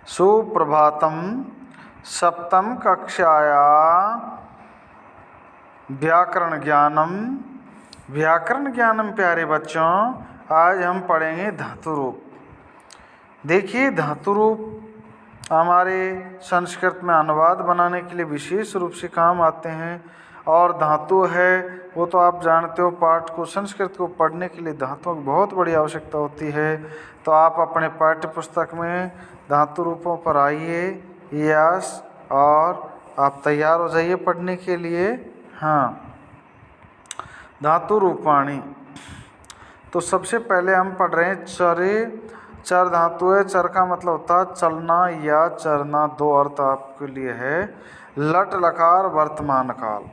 सुप्रभातम। सप्तम कक्षाया व्याकरण ज्ञानम। व्याकरण ज्ञानम प्यारे बच्चों, आज हम पढ़ेंगे धातु रूप। देखिए, धातु रूप हमारे संस्कृत में अनुवाद बनाने के लिए विशेष रूप से काम आते हैं। और धातु है वो तो आप जानते हो, पाठ को संस्कृत को पढ़ने के लिए धातुओं की बहुत बड़ी आवश्यकता होती है। तो आप अपने पाठ्य पुस्तक में धातु रूपों पर आइए यस, और आप तैयार हो जाइए पढ़ने के लिए। हाँ, धातु रूपाणी। तो सबसे पहले हम पढ़ रहे हैं चरे। चर धातु है। चर का मतलब होता है चलना या चरना। दो अर्थ आपके लिए है। लट लकार वर्तमान काल।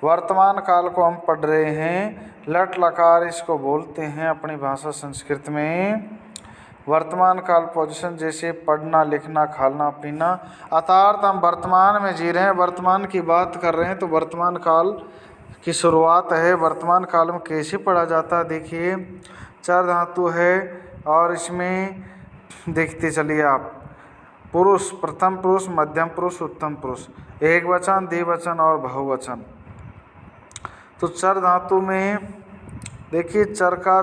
वर्तमान काल को हम पढ़ रहे हैं। लट लकार इसको बोलते हैं अपनी भाषा संस्कृत में। वर्तमान काल पोजीशन जैसे पढ़ना, लिखना, खाना, पीना। अर्थात हम वर्तमान में जी रहे हैं, वर्तमान की बात कर रहे हैं। तो वर्तमान काल की शुरुआत है। वर्तमान काल में कैसे पढ़ा जाता है, देखिए। चर धातु है और इसमें देखते चलिए आप। पुरुष, प्रथम पुरुष, मध्यम पुरुष, उत्तम पुरुष, एक वचन, द्विवचन और बहुवचन। तो चर धातु में देखिए, चर का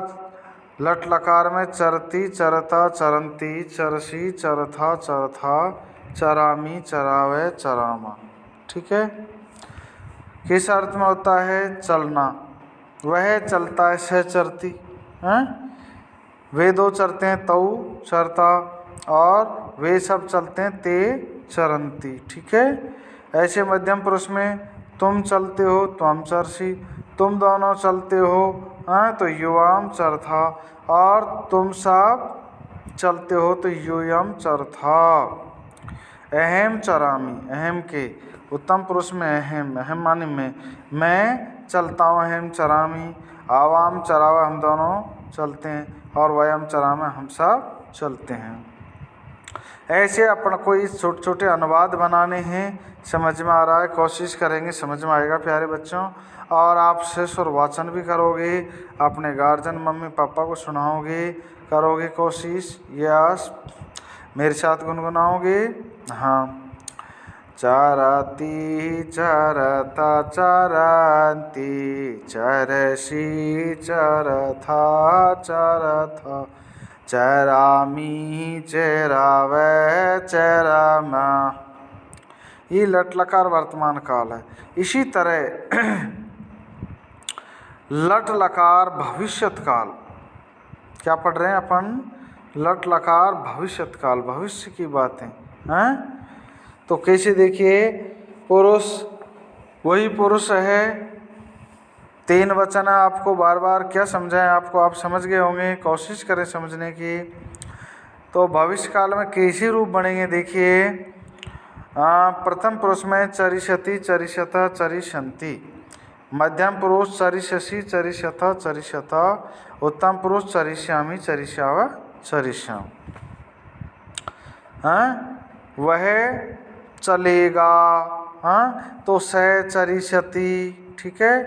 लट लकार में चरती, चरता, चरंती, चरसी, चरथा, चरथा, चरामी, चरावे, चरामा। ठीक है। किस अर्थ में होता है? चलना। वह चलता है, सह चरती हैं। वे दो चलते हैं, तऊ चरता, और वे सब चलते हैं, ते चरंती। ठीक है। ऐसे मध्यम पुरुष में तुम चलते हो, त्वम चरसी। तुम दोनों चलते हो तो युवाम चरथा, और तुम सब चलते हो तो यूयम चरथा। अहम चरामी, अहम के उत्तम पुरुष में अहम, अहम माने मैं चलता हूँ, अहम चरामी। आवाम चरावा, हम दोनों चलते हैं, और वयम चरामे, हम सब चलते हैं। ऐसे अपन को इस छोटे छोटे अनुवाद बनाने हैं। समझ में आ रहा है? कोशिश करेंगे, समझ में आएगा प्यारे बच्चों। और आप शेष और वाचन भी करोगे, अपने गार्जियन मम्मी पापा को सुनाओगे, करोगे कोशिश यस, मेरे साथ गुनगुनाओगे। हाँ। चरती चरता चरंती, चरसी चरथा चरथा, चरामी चरावे चरामा। ये लट लकार वर्तमान काल है। इसी तरह लट लकार भविष्यत काल। क्या पढ़ रहे हैं अपन? लट लकार भविष्यत काल, भविष्य की बातें हैं। तो कैसे, देखिए, पुरुष, वही पुरुष है, तीन वचन है। आपको बार बार क्या समझाएं, आपको आप समझ गए होंगे, कोशिश करें समझने की। तो भविष्य काल में कैसे रूप बनेंगे, देखिए। प्रथम पुरुष में चरिष्यति, चरिष्यता, चरिष्यन्ति। मध्यम पुरुष चरिष्यसि, चरिष्यथा, चरिष्यथा। उत्तम पुरुष चरिष्यामि, चरिष्याव, चरिष्याम। वह चलेगा। हाँ, तो स चरिष्यति। ठीक है।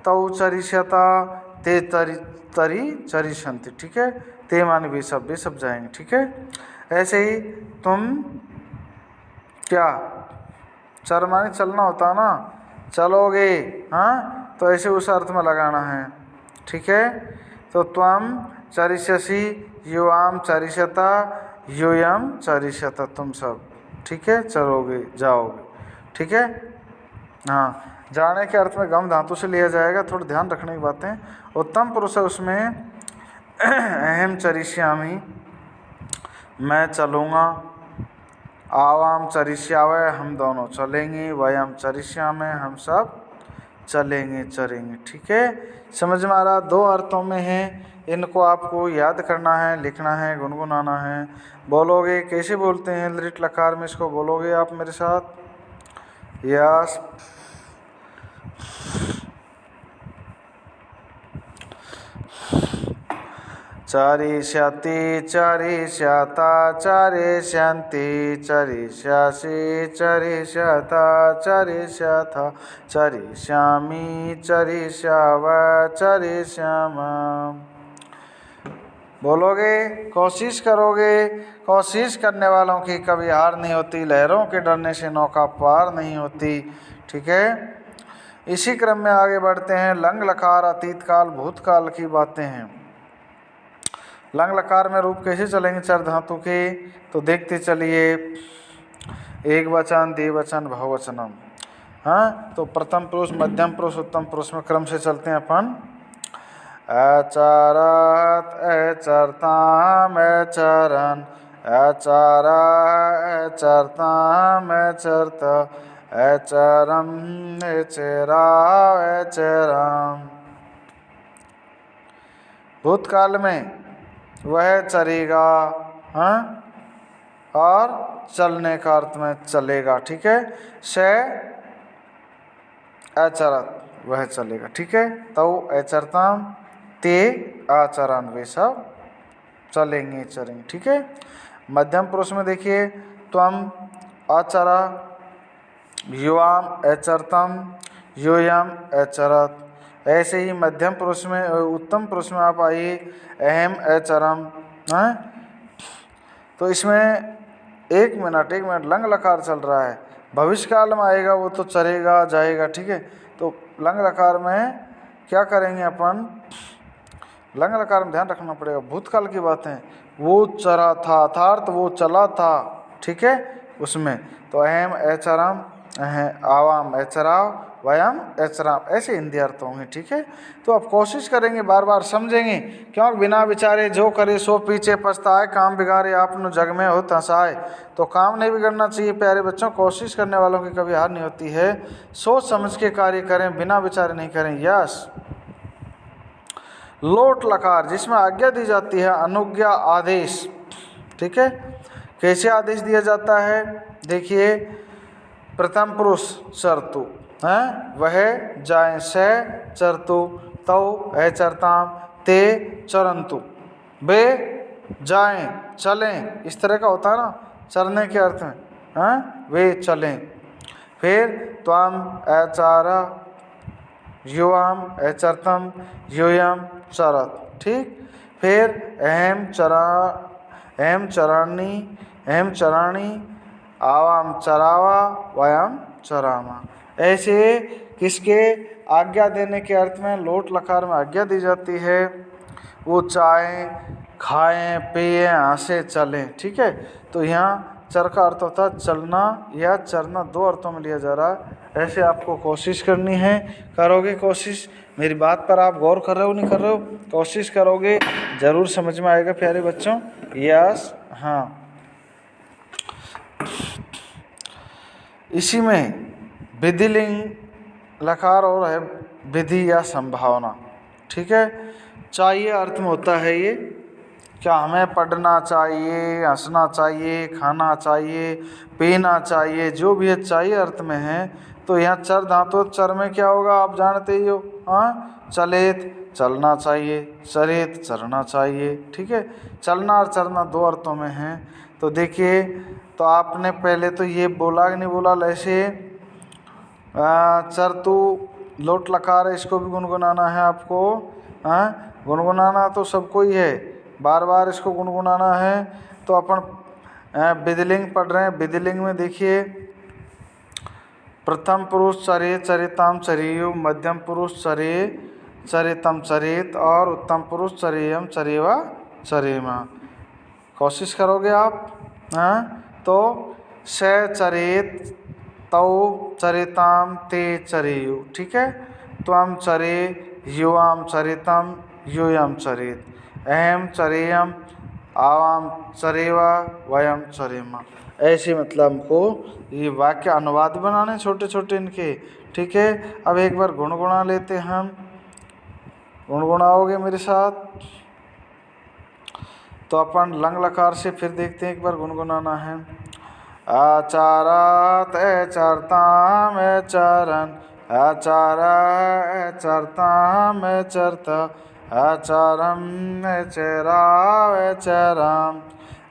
तौ चरिष्यता, ते तरी चरिष्यन्ति। ठीक है। ते माने वे सब जाएंगे। ठीक है। ऐसे ही तुम क्या, चर माने चलना होता है ना, चलोगे। हाँ, तो ऐसे उस अर्थ में लगाना है। ठीक है। तो त्वम चरिष्यसि, युवाम चरिष्यता, यूयम चरिष्यता, तुम सब। ठीक है, चलोगे, जाओगे। ठीक है। हाँ, जाने के अर्थ में गम धातु से लिया जाएगा, थोड़ा ध्यान रखने की बातें। उत्तम पुरुष है, उसमें अहम चरिष्यामि, मैं चलूँगा। आवाम चरिष्यावे, हम दोनों चलेंगे। वयम चरिष्यामे, हम सब चलेंगे, चरेंगे। ठीक है। समझ में आ रहा? दो अर्थों में है। इनको आपको याद करना है, लिखना है, गुनगुनाना है। बोलोगे, कैसे बोलते हैं लट लकार में, इसको बोलोगे आप मेरे साथ यस। चरिष्यति, चरिष्यता, चरिष्यन्ति, चरिष्यसि, चरिष्यता, चरिष्यथा, चरिष्यामि, चरिष्याव, चरिष्याम। बोलोगे, कोशिश करोगे। कोशिश करने वालों की कभी हार नहीं होती, लहरों के डरने से नौका पार नहीं होती। ठीक है, इसी क्रम में आगे बढ़ते हैं। लंग लकार अतीत काल भूतकाल की बातें हैं। लंग लकार में रूप कैसे चलेंगे चर धातु के, तो देखते चलिए। एक वचन, द्विवचन, बहुवचनम। हाँ, तो प्रथम पुरुष, मध्यम पुरुष, उत्तम पुरुष में क्रम से चलते हैं अपन। अचरत अचरताम अचरन, अचरा अचरताम अचरत, अचरम अचरा अचरम। भूतकाल में वह चरेगा, हाँ, और चलने का अर्थ में चलेगा। ठीक है, से अचरत वह चलेगा। ठीक है, तो अचरताम ते आचरण वे सब चलेंगे चरेंगे। ठीक है, मध्यम पुरुष में देखिए, त्वम अचरा, युवाम अचरतम, यूयम अचरत। ऐसे ही मध्यम पुरुष में, उत्तम पुरुष में आप आइए, अहम अचरम। हाँ, तो इसमें एक मिनट लंग लकार चल रहा है। भविष्य काल में आएगा वो तो चरेगा जाएगा। ठीक है, तो लंग लकार में क्या करेंगे अपन, लंग लकार में ध्यान रखना पड़ेगा। भूतकाल की बातें, वो चरा था अर्थात वो चला था। ठीक है, उसमें तो अहम अचरम, आवाम अचराव, वयम अचराम, ऐसे हिंदी अर्थ होंगे। ठीक है, तो आप कोशिश करेंगे, बार बार समझेंगे, क्योंकि बिना विचारे जो करे सो पीछे पछताए, काम बिगाड़े आपनु जग में हो हंसाए। तो काम नहीं बिगड़ना चाहिए प्यारे बच्चों। कोशिश करने वालों की कभी हार नहीं होती है। सोच समझ के कार्य करें, बिना विचारे नहीं करें। यस, लोट लकार जिसमें आज्ञा दी जाती है, अनुज्ञा आदेश। ठीक है, कैसे आदेश दिया जाता है, देखिए। प्रथम पुरुष चरतु, हैं, वह जाए, से चरतु, तौ चरताम, ते चरंतु, वे जाएं चलें। इस तरह का होता है ना चरने के अर्थ में, हैं, वे चलें। फिर त्वम अचारा, युवाम अचरतम, यूयम चरत। ठीक, फिर अहम चराणी, आवाम चरावा, वयम चरामा। ऐसे किसके आज्ञा देने के अर्थ में लोट लकार में आज्ञा दी जाती है, वो चाहें, खाएं, पिए, हंसे, चलें। ठीक है, तो यहाँ चर का अर्थ होता है चलना या चरना, दो अर्थों में लिया जा रहा है। ऐसे आपको कोशिश करनी है। करोगे कोशिश, मेरी बात पर आप गौर कर रहे हो नहीं कर रहे हो, कोशिश करोगे जरूर समझ में आएगा प्यारे बच्चों। यस, हाँ, इसी में विधिलिंग लकार और है विधि या संभावना। ठीक है, चाहिए अर्थ में होता है ये, क्या हमें पढ़ना चाहिए, हंसना चाहिए, खाना चाहिए, पीना चाहिए, जो भी है चाहिए अर्थ में है। तो यहाँ चर धातु, चर में क्या होगा आप जानते ही हो, हाँ, चलेत चलना चाहिए, चरेत चरना चाहिए। ठीक है, चलना और चरना दो अर्थों में है। तो देखिए, तो आपने पहले तो ये बोला कि नहीं बोला, ऐसे चरतु लोट लकार है, इसको भी गुनगुनाना है आपको। हाँ, गुनगुनाना तो सबको ही है, बार बार इसको गुनगुनाना है। तो अपन विधिलिंग पढ़ रहे हैं। विधिलिंग में देखिए, प्रथम पुरुष चरे चरिताम चरेयु, मध्यम पुरुष चरे चरितम चरित, और उत्तम पुरुष चरेयम चरेवा चरेमा। कोशिश करोगे आप, हाँ, तो से चरेत, तौ चरिताम, ते चरेयु। ठीक है, त्वम चरे, युवाम चरितम, यूयम चरित, अहम चरेयम, आवाम चरेवा, वयम चरेमा। ऐसे मतलब हमको ये वाक्य अनुवाद बनाने छोटे छोटे इनके। ठीक है, अब एक बार गुणगुना लेते हैं हम, गुणगुनाओगे मेरे साथ। तो अपन लंग लकार से फिर देखते हैं, एक बार गुनगुनाना है। आचारात अचरताम अचरन, आचारा अचरताम अचरत, आचारम अचरा अचरम।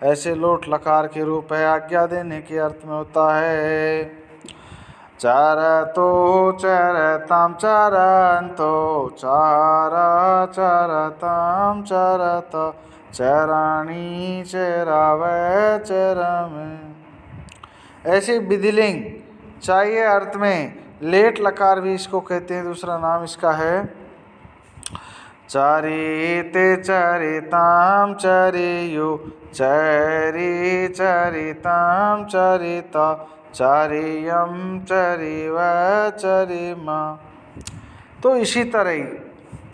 ऐसे लोट लकार के रूप है, आज्ञा देने के अर्थ में होता है। चरतो चरताम चरंतो, चारा चरताम चरत, चराणी चरावै चरम। ऐसे विधिलिंग चाहिए अर्थ में लेट लकार भी इसको कहते हैं। दूसरा नाम इसका है चरिते चरिताम चरियो चरि चरिताम चरिता चरियम चरिव चरिमा। तो इसी तरह ही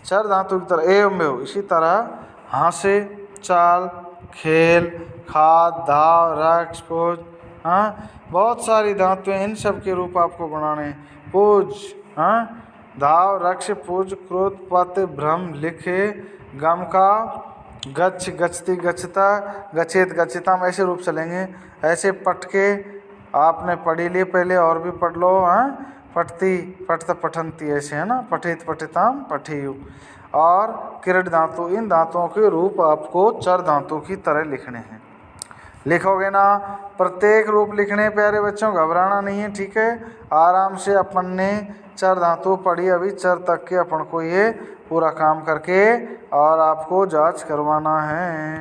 चर धातु की तरह एवं एवं इसी तरह हासे चाल खेल खाद धाव रक्ष पूज, हाँ बहुत सारी धातुएं, इन सब के रूप आपको बनाने हैं। पूज, हाँ धाव रक्ष पूज क्रोध पत भ्रम लिखे गम का गच्छ गच्छति गच्छता गच्छेत गच्छताम ऐसे रूप चलेंगे। ऐसे पट के आपने पढ़ी लिए पहले और भी पढ़ लो। हाँ पठती पठत पठंती ऐसे है ना, पठित पठिताम पठेयु। और किरट धातु, इन धातुओं के रूप आपको चर धातु की तरह लिखने हैं। लिखोगे ना, प्रत्येक रूप लिखने प्यारे बच्चों, घबराना नहीं है, ठीक है। आराम से अपन ने चर धातु पढ़ी, अभी चर तक के अपन को ये पूरा काम करके और आपको जांच करवाना है।